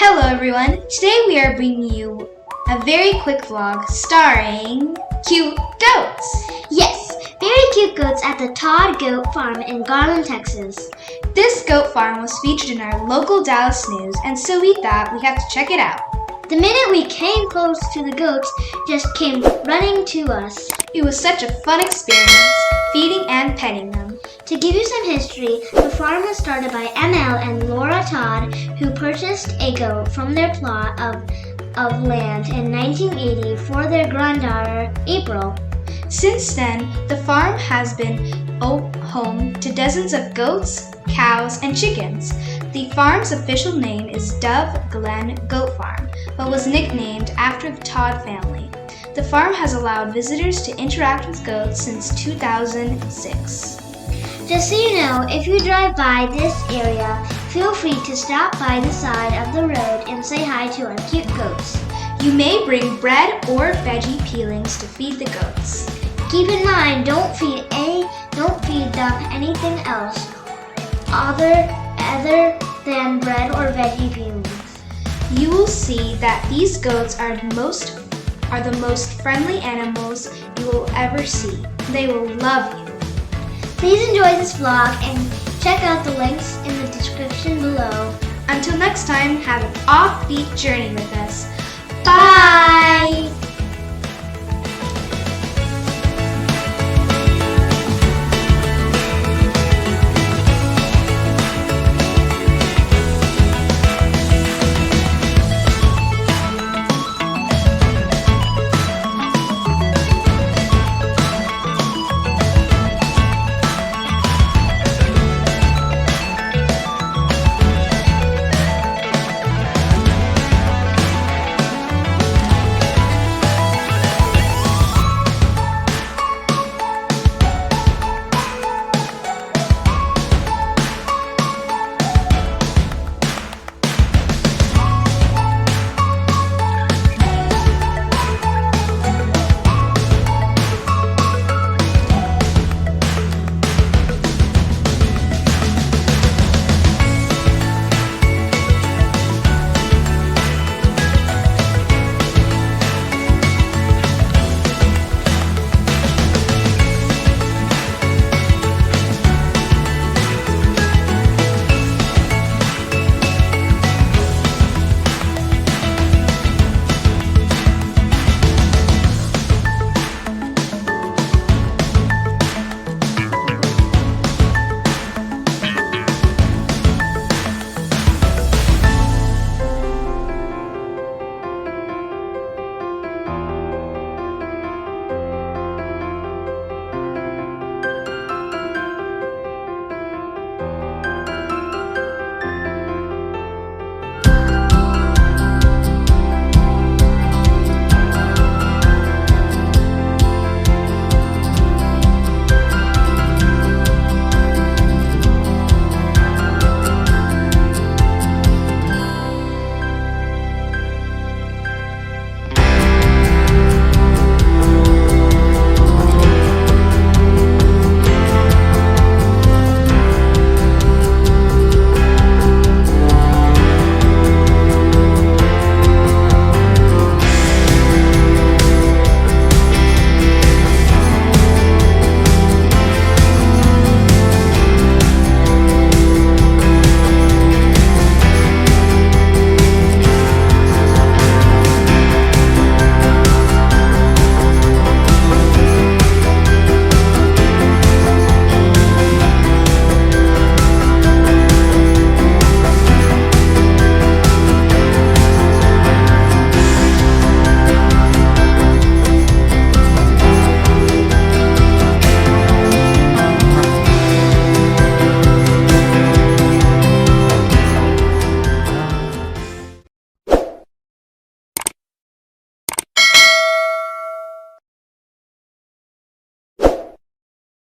Hello everyone! Today we are bringing you a very quick vlog starring cute goats. Yes, very cute goats at the Todd Goat Farm in Garland, Texas. This goat farm was featured in our local Dallas news, and so we thought we had to check it out. The minute we came close to the goats, just came running to us. It was such a fun experience, feeding and petting them. To give you some history, the farm was started by ML and Laura Todd, who purchased a goat from their plot of land in 1980 for their granddaughter, April. Since then, the farm has been home to dozens of goats, cows, and chickens. The farm's official name is Dove Glen Goat Farm, but was nicknamed after the Todd family. The farm has allowed visitors to interact with goats since 2006. Just so you know, if you drive by this area, feel free to stop by the side of the road and say hi to our cute goats. You may bring bread or veggie peelings to feed the goats. Keep in mind, don't feed them anything else other than bread or veggie peelings. You will see that these goats are the most friendly animals you will ever see. They will love you. Please enjoy this vlog and check out the links in the description below. Until next time, have an offbeat journey with us. Bye!